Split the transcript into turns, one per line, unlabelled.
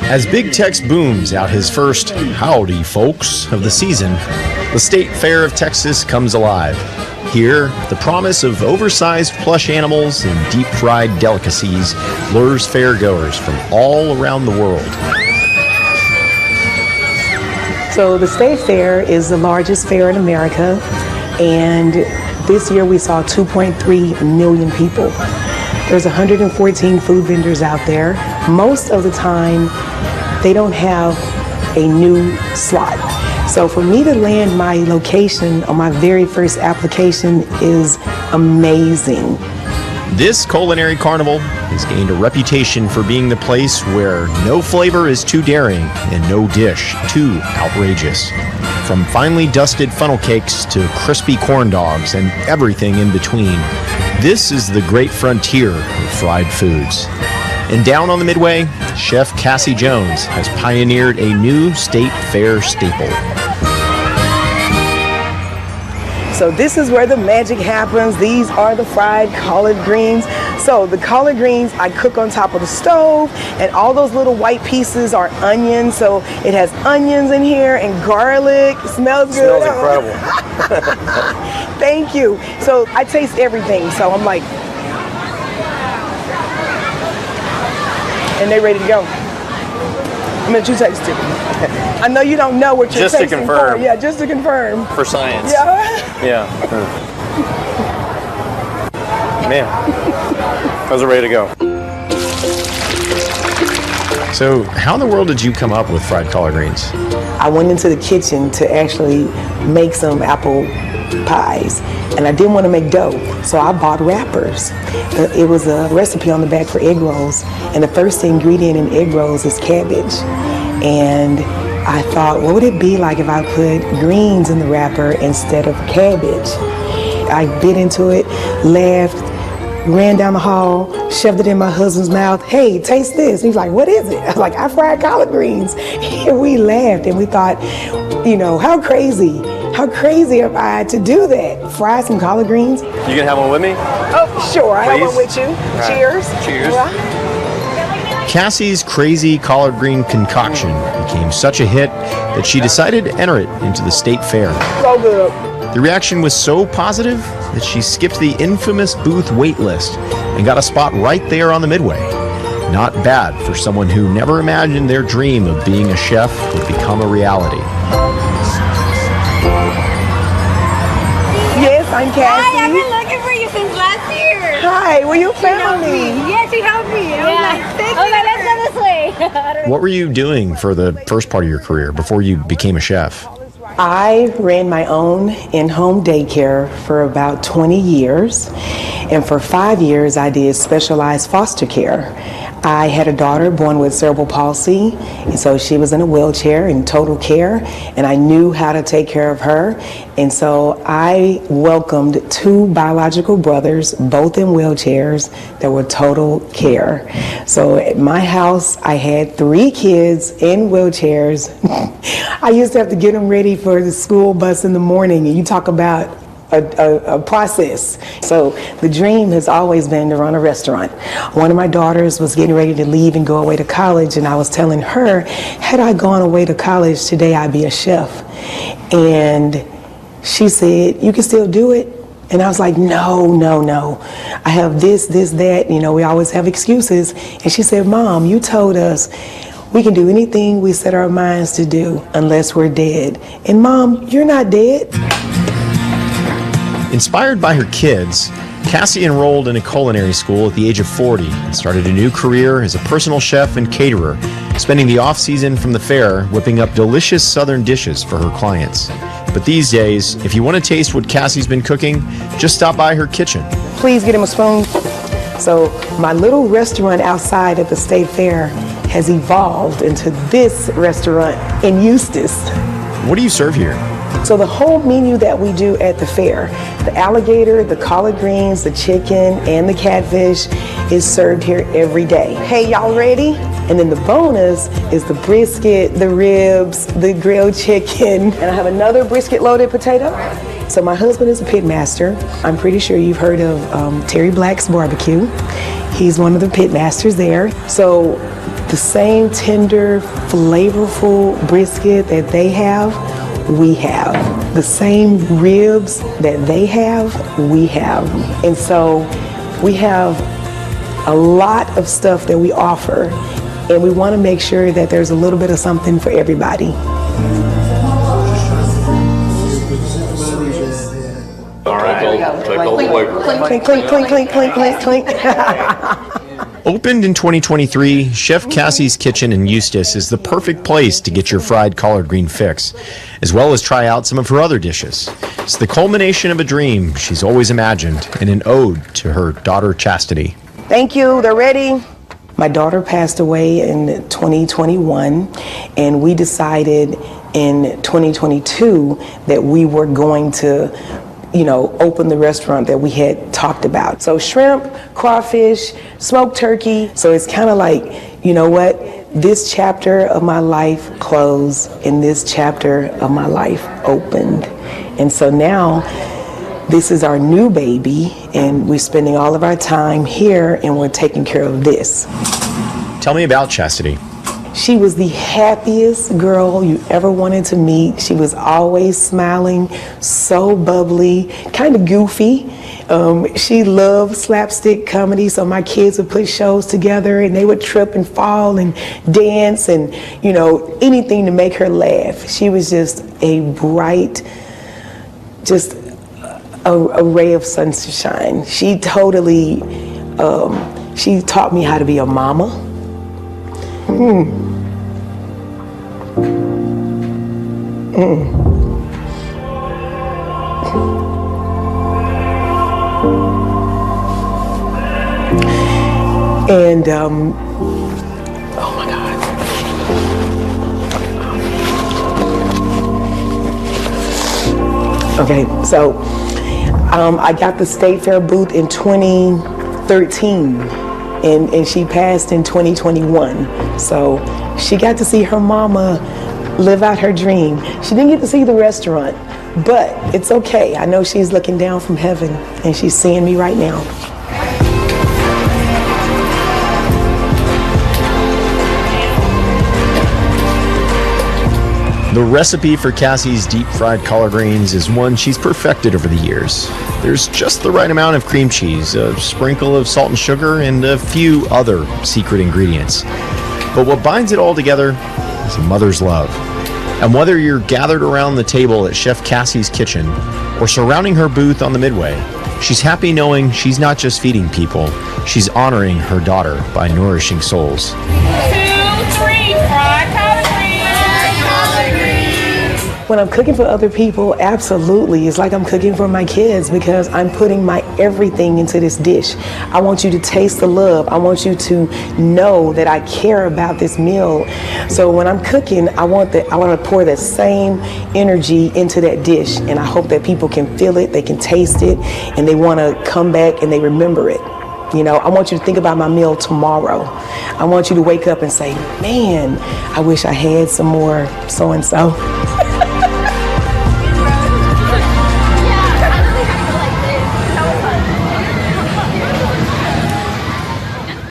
As Big Tex booms out his first "Howdy, folks" of the season, the State Fair of Texas comes alive. Here, the promise of oversized plush animals and deep-fried delicacies lures fairgoers from all around the world.
So the State Fair is the largest fair in America, and this year we saw 2.3 million people. There's 114 food vendors out there. Most of the time, they don't have a new slot. So for me to land my location on my very first application is amazing.
This culinary carnival has gained a reputation for being the place where no flavor is too daring and no dish too outrageous. From finely dusted funnel cakes to crispy corn dogs and everything in between, this is the great frontier of fried foods. And down on the Midway, Chef Cassy Jones has pioneered a new state fair staple.
So this is where the magic happens. These are the fried collard greens. So the collard greens I cook on top of the stove, and all those little white pieces are onions. So it has onions in here and garlic. It smells good.
Smells incredible.
Thank you. So I taste everything. So I'm like, and they're ready to go. I'm gonna let you taste it. I know you don't know what you're
just
tasting
to confirm.
for. Yeah, just to confirm.
For science.
Yeah.
Yeah. Man, those are ready to go.
So, how in the world did you come up with fried collard greens?
I went into the kitchen to actually make some apple pies, and I didn't want to make dough, so I bought wrappers. It was a recipe on the back for egg rolls, and the first ingredient in egg rolls is cabbage. And I thought, what would it be like if I put greens in the wrapper instead of cabbage? I bit into it, laughed, ran down the hall, shoved it in my husband's mouth. Hey, taste this. He's like, what is it? I was like, I fried collard greens. And we laughed and we thought, you know, how crazy am I to do that? Fry some collard greens.
You gonna have one with me?
Oh, sure, I have one with you.
Right.
Cheers.
Cheers.
Yeah.
Cassie's crazy collard green concoction became such a hit that she decided to enter it into the state fair.
So good.
The reaction was so positive that she skipped the infamous booth wait list and got a spot right there on the Midway. Not bad for someone who never imagined their dream of being a chef would become a reality.
Yes, I'm Cassy.
Hi, I've been looking for you since last year.
Hi, well, you found me.
Yes, you helped me. I was like, thank you. Let's go this way.
What were you doing for the first part of your career before you became a chef?
I ran my own in-home daycare for about 20 years, and for 5 years I did specialized foster care. I had a daughter born with cerebral palsy, and so she was in a wheelchair in total care, and I knew how to take care of her, and so I welcomed 2 biological brothers, both in wheelchairs, that were total care. So at my house, I had 3 kids in wheelchairs. I used to have to get them ready for the school bus in the morning, and you talk about a process. So the dream has always been to run a restaurant. One of my daughters was getting ready to leave and go away to college, and I was telling her, had I gone away to college today, I'd be a chef. And she said, you can still do it? And I was like, no. I have this, that, you know, we always have excuses. And she said, Mom, you told us we can do anything we set our minds to do unless we're dead. And Mom, you're not dead.
Inspired by her kids, Cassy enrolled in a culinary school at the age of 40 and started a new career as a personal chef and caterer, spending the off-season from the fair whipping up delicious southern dishes for her clients. But these days, if you want to taste what Cassy's been cooking, just stop by her kitchen.
Please get him a spoon. So my little restaurant outside at the State Fair has evolved into this restaurant in Eustace.
What do you serve here?
So the whole menu that we do at the fair, the alligator, the collard greens, the chicken, and the catfish is served here every day. Hey, y'all ready? And then the bonus is the brisket, the ribs, the grilled chicken, and I have another brisket loaded potato. So my husband is a pit master. I'm pretty sure you've heard of Terry Black's Barbecue. He's one of the pit masters there. So The same tender, flavorful brisket that they have, we have. The same ribs that they have, we have. And so we have a lot of stuff that we offer, and we want to make sure that there's a little bit of something for everybody.
All right, check all the flavors.
Clink, clink, clink, clink, clink, clink, clink.
Opened in 2023, Chef Cassy's Kitchen in Eustace is the perfect place to get your fried collard green fix, as well as try out some of her other dishes. It's the culmination of a dream she's always imagined and an ode to her daughter Chastity.
Thank you, they're ready. My daughter passed away in 2021, and we decided in 2022 that we were going to open the restaurant that we had talked about. So shrimp, crawfish, smoked turkey. So it's kind of like, you know what? This chapter of my life closed and this chapter of my life opened. And so now this is our new baby, and we're spending all of our time here, and we're taking care of this.
Tell me about Chastity.
She was the happiest girl you ever wanted to meet. She was always smiling, so bubbly, kind of goofy. She loved slapstick comedy, so my kids would put shows together and they would trip and fall and dance and, anything to make her laugh. She was just a bright, just a ray of sunshine. She totally, she taught me how to be a mama. And oh my God. Okay, so I got the State Fair booth in 2013, and she passed in 2021. So she got to see her mama live out her dream. She didn't get to see the restaurant, but it's okay. I know she's looking down from heaven, and she's seeing me right now.
The recipe for Cassy's deep fried collard greens is one she's perfected over the years. There's just the right amount of cream cheese, a sprinkle of salt and sugar, and a few other secret ingredients. But what binds it all together is a mother's love. And whether you're gathered around the table at Chef Cassy's kitchen or surrounding her booth on the Midway, she's happy knowing she's not just feeding people, she's honoring her daughter by nourishing souls.
2, 3, fried collard greens.
When I'm cooking for other people, absolutely. It's like I'm cooking for my kids because I'm putting my everything into this dish. I want you to taste the love. I want you to know that I care about this meal. So when I'm cooking, I want to pour that same energy into that dish, and I hope that people can feel it, they can taste it, and they want to come back and they remember it. I want you to think about my meal tomorrow. I want you to wake up and say, man, I wish I had some more so-and-so.